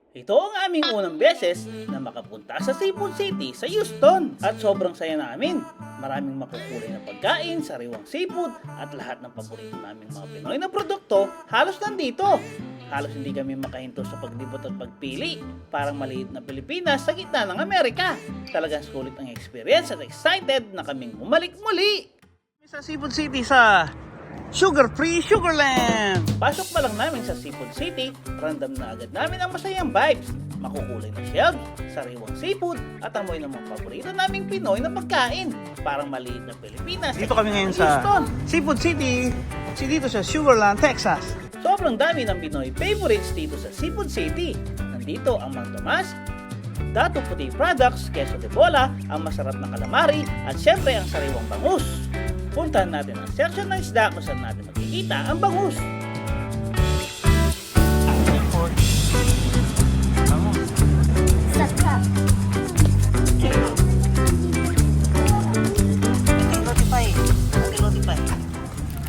Ito ang aming unang beses na makapunta sa Seafood City sa Houston at sobrang saya namin. Maraming makukulay na pagkain, sariwang seafood at lahat ng paborito naming mga Pinoy na produkto halos nandito. Halos hindi kami makahinto sa paglibot at pagpili, parang maliit na Pilipinas sa gitna ng Amerika. Talagang sulit ang experience at excited na kaming bumalik muli. Sa Seafood City sa Sugar Free Sugarland! Pasok pa lang namin sa Seafood City, random na agad namin ang masayang vibes. Makukulay na shells, sariwang seafood, at amoy ng mga paborito naming Pinoy na pagkain. Parang maliit na Pilipinas. Dito kami ngayon sa Seafood City, dito sa Sugarland, Texas. Sobrang dami ng Pinoy favorites dito sa Seafood City. Nandito ang Mang Tomas, Dato Puti Products, Queso de Bola, ang masarap na calamari, at syempre ang sariwang bangus. Puntahan natin ang section ng isda kung saan natin makikita ang bangus.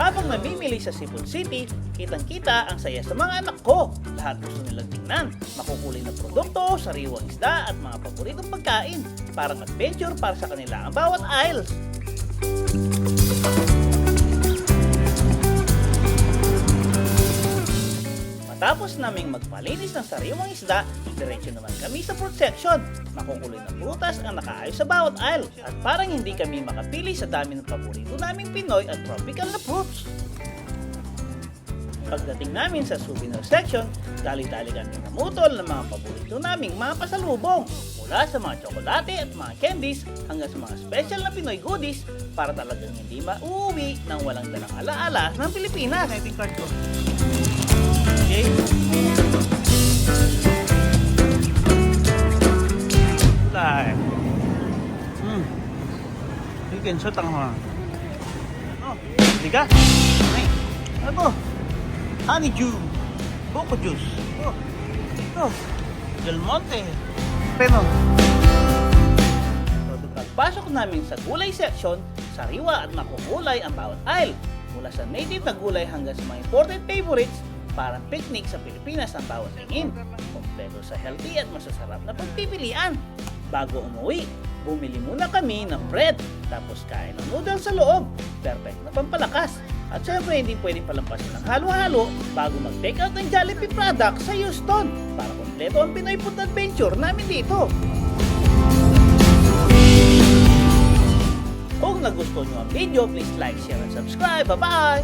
Habang namimili sa Seafood City, kitang-kita ang saya sa mga anak ko. Lahat gusto nilang tingnan. Makukulay na produkto, sariwang isda at mga paboritong pagkain. Parang adventure para sa kanila ang bawat aisles. Matapos naming magpalinis ng sariwang isda, diretso naman kami sa fruit section. Makukulay na prutas ang nakaayos sa bawat aisle at parang hindi kami makapili sa dami ng paborito naming Pinoy at tropical na fruits. Pagdating namin sa souvenir section, dali-dali kami namutol ng mga paborito naming mga pasalubong mula sa mga tsokolate at mga candies hanggang sa mga special na Pinoy goodies para talagang hindi mauuwi ng walang dalang alaala ng Pilipinas. Ito yung card ko. Okay? Like. You can shoot ang mga. Oh, liga. Ay, ano to? Honeydew. Coco juice. Oh, ito. Del Monte. Pero, Pagpasok namin sa gulay section, sariwa at makukulay ang bawat aisle. Mula sa native na gulay hanggang sa mga imported favorites, parang picnic sa Pilipinas ang bawat tingin. Kompleto sa healthy at masasarap na pagpipilian. Bago umuwi, bumili muna kami ng bread, tapos kain ng noodles sa loob. Perfect na pampalakas. At syempre hindi pwedeng palampasin ng halo-halo bago mag-take out ng Jollibee product sa Houston para kompleto ang Pinoy Food Adventure namin dito. Kung nagustuhan nyo ang video, please like, share, and subscribe. Bye-bye!